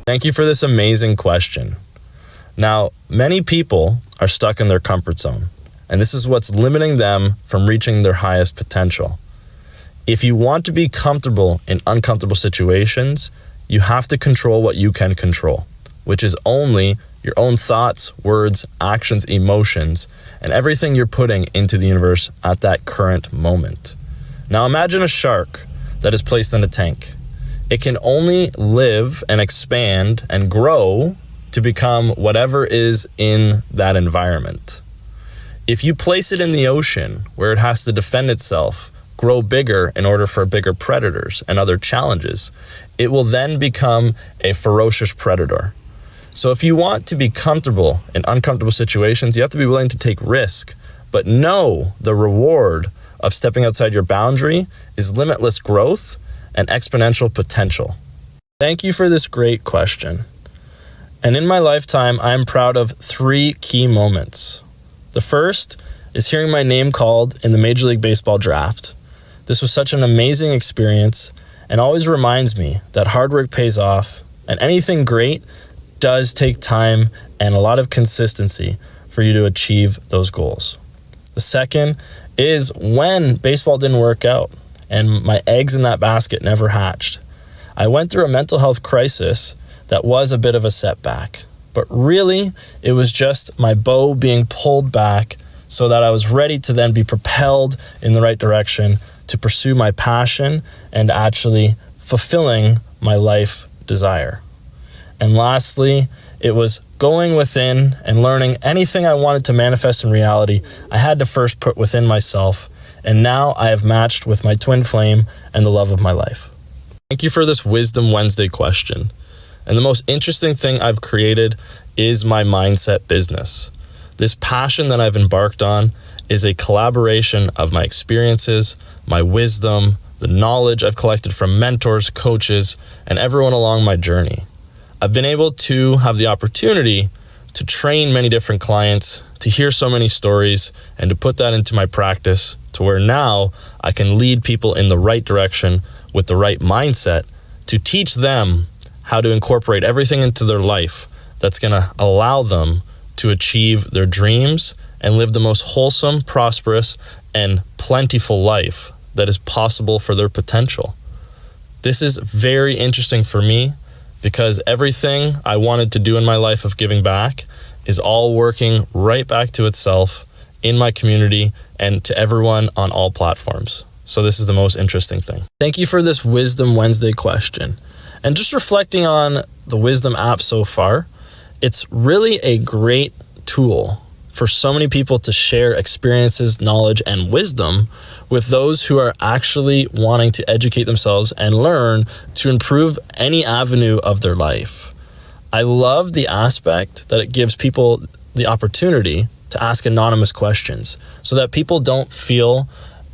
Thank you for this amazing question. Now, many people are stuck in their comfort zone, and this is what's limiting them from reaching their highest potential. If you want to be comfortable in uncomfortable situations, you have to control what you can control, which is only your own thoughts, words, actions, emotions, and everything you're putting into the universe at that current moment. Now imagine a shark that is placed in a tank. It can only live and expand and grow to become whatever is in that environment. If you place it in the ocean where it has to defend itself, grow bigger in order for bigger predators and other challenges, it will then become a ferocious predator. So if you want to be comfortable in uncomfortable situations, you have to be willing to take risk, but know the reward of stepping outside your boundary is limitless growth and exponential potential. Thank you for this great question. And in my lifetime, I'm proud of 3 key moments. The first is hearing my name called in the Major League Baseball draft. This was such an amazing experience and always reminds me that hard work pays off, and anything great does take time and a lot of consistency for you to achieve those goals. The second is when baseball didn't work out and my eggs in that basket never hatched. I went through a mental health crisis that was a bit of a setback, but really it was just my bow being pulled back so that I was ready to then be propelled in the right direction to pursue my passion and actually fulfilling my life desire. And lastly, it was going within and learning anything I wanted to manifest in reality, I had to first put within myself. And now I have matched with my twin flame and the love of my life. Thank you for this Wisdom Wednesday question. And the most interesting thing I've created is my mindset business. This passion that I've embarked on is a collaboration of my experiences, my wisdom, the knowledge I've collected from mentors, coaches, and everyone along my journey. I've been able to have the opportunity to train many different clients, to hear so many stories, and to put that into my practice to where now I can lead people in the right direction with the right mindset to teach them how to incorporate everything into their life that's going to allow them to achieve their dreams and live the most wholesome, prosperous, and plentiful life that is possible for their potential. This is very interesting for me because everything I wanted to do in my life of giving back is all working right back to itself in my community and to everyone on all platforms. So this is the most interesting thing. Thank you for this Wisdom Wednesday question. And just reflecting on the Wisdom app so far, it's really a great tool for so many people to share experiences, knowledge, and wisdom with those who are actually wanting to educate themselves and learn to improve any avenue of their life. I love the aspect that it gives people the opportunity to ask anonymous questions so that people don't feel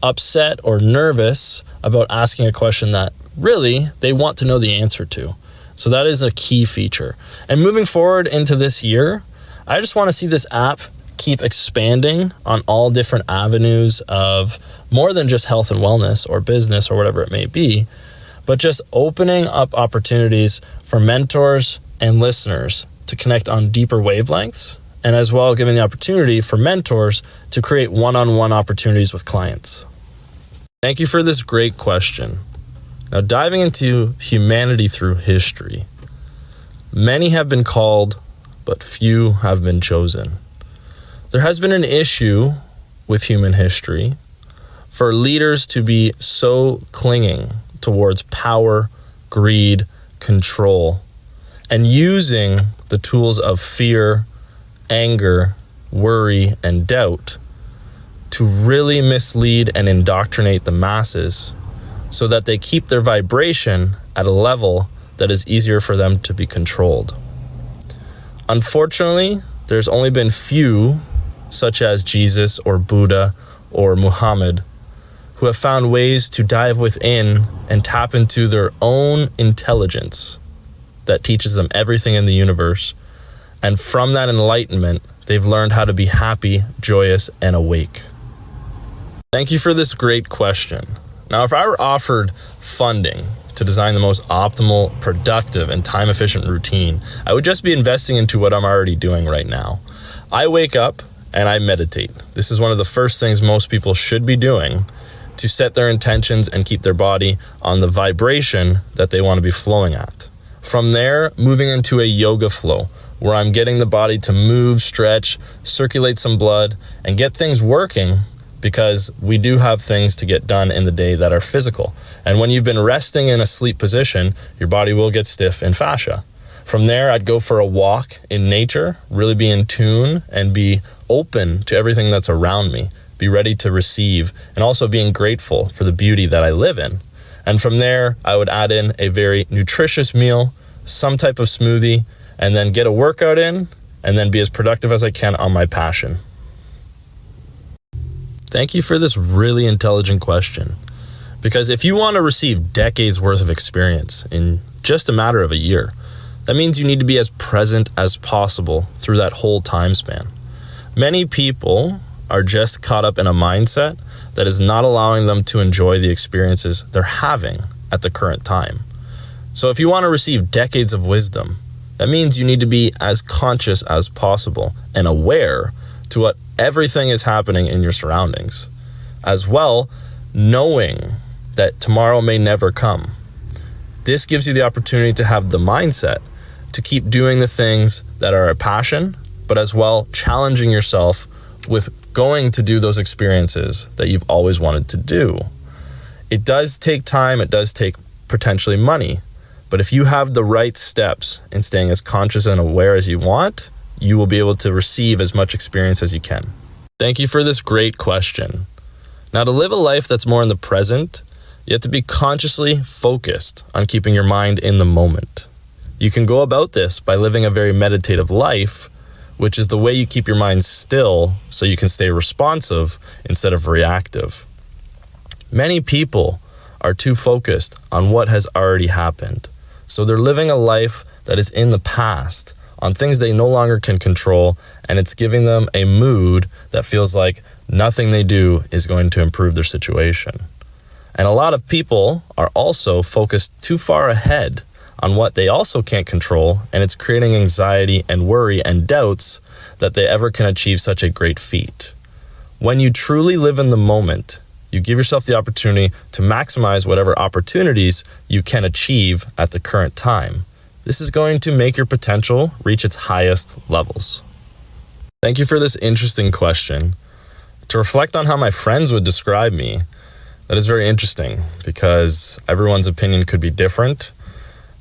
upset or nervous about asking a question that really they want to know the answer to. So that is a key feature. And moving forward into this year, I just want to see this app keep expanding on all different avenues of more than just health and wellness or business or whatever it may be, but just opening up opportunities for mentors and listeners to connect on deeper wavelengths, and as well giving the opportunity for mentors to create one-on-one opportunities with clients. Thank you for this great question. Now, diving into humanity through history, many have been called, but few have been chosen. There has been an issue with human history for leaders to be so clinging towards power, greed, control, and using the tools of fear, anger, worry, and doubt to really mislead and indoctrinate the masses so that they keep their vibration at a level that is easier for them to be controlled. Unfortunately, there's only been few, such as Jesus or Buddha or Muhammad, who have found ways to dive within and tap into their own intelligence that teaches them everything in the universe. And from that enlightenment, they've learned how to be happy, joyous, and awake. Thank you for this great question. Now, if I were offered funding to to design the most optimal, productive, and time-efficient routine, I would just be investing into what I'm already doing right now. I wake up and I meditate. This is one of the first things most people should be doing to set their intentions and keep their body on the vibration that they want to be flowing at. From there, moving into a yoga flow, where I'm getting the body to move, stretch, circulate some blood, and get things working, because we do have things to get done in the day that are physical. And when you've been resting in a sleep position, your body will get stiff in fascia. From there, I'd go for a walk in nature, really be in tune and be open to everything that's around me, be ready to receive, and also being grateful for the beauty that I live in. And from there, I would add in a very nutritious meal, some type of smoothie, and then get a workout in, and then be as productive as I can on my passion. Thank you for this really intelligent question. Because if you want to receive decades worth of experience in just a matter of a year, that means you need to be as present as possible through that whole time span. Many people are just caught up in a mindset that is not allowing them to enjoy the experiences they're having at the current time. So if you want to receive decades of wisdom, that means you need to be as conscious as possible and aware to what everything is happening in your surroundings. As well, knowing that tomorrow may never come. This gives you the opportunity to have the mindset to keep doing the things that are a passion, but as well challenging yourself with going to do those experiences that you've always wanted to do. It does take time, it does take potentially money, but if you have the right steps in staying as conscious and aware as you want, you will be able to receive as much experience as you can. Thank you for this great question. Now, to live a life that's more in the present, you have to be consciously focused on keeping your mind in the moment. You can go about this by living a very meditative life, which is the way you keep your mind still so you can stay responsive instead of reactive. Many people are too focused on what has already happened. So they're living a life that is in the past, on things they no longer can control, and it's giving them a mood that feels like nothing they do is going to improve their situation. And a lot of people are also focused too far ahead on what they also can't control, and it's creating anxiety and worry and doubts that they ever can achieve such a great feat. When you truly live in the moment, you give yourself the opportunity to maximize whatever opportunities you can achieve at the current time. This is going to make your potential reach its highest levels. Thank you for this interesting question. To reflect on how my friends would describe me, that is very interesting because everyone's opinion could be different.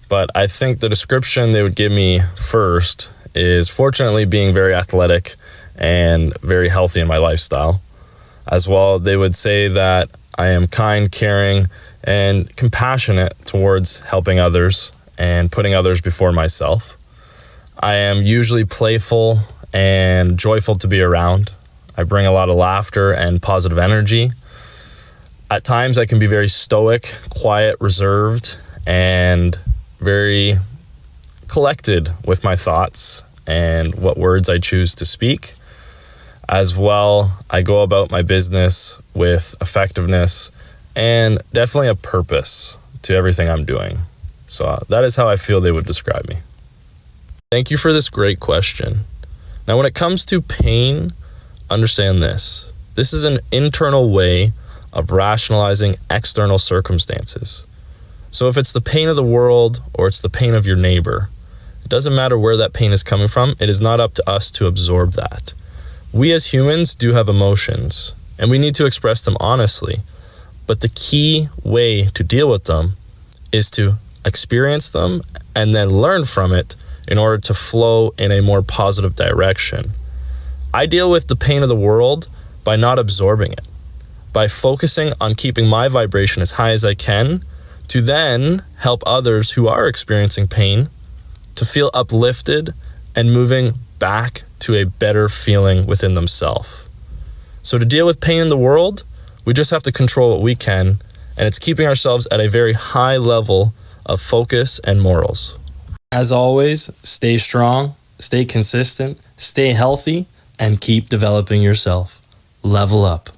But I think the description they would give me first is fortunately being very athletic and very healthy in my lifestyle. As well, they would say that I am kind, caring, and compassionate towards helping others and putting others before myself. I am usually playful and joyful to be around. I bring a lot of laughter and positive energy. At times, I can be very stoic, quiet, reserved, and very collected with my thoughts and what words I choose to speak. As well, I go about my business with effectiveness and definitely a purpose to everything I'm doing. So that is how I feel they would describe me. Thank you for this great question. Now, when it comes to pain, understand this. This is an internal way of rationalizing external circumstances. So if it's the pain of the world or it's the pain of your neighbor, it doesn't matter where that pain is coming from. It is not up to us to absorb that. We as humans do have emotions, and we need to express them honestly. But the key way to deal with them is to experience them and then learn from it in order to flow in a more positive direction. I deal with the pain of the world by not absorbing it, by focusing on keeping my vibration as high as I can, to then help others who are experiencing pain to feel uplifted and moving back to a better feeling within themselves. So to deal with pain in the world, we just have to control what we can, and it's keeping ourselves at a very high level of focus and morals. As always, stay strong, stay consistent, stay healthy, and keep developing yourself. Level up.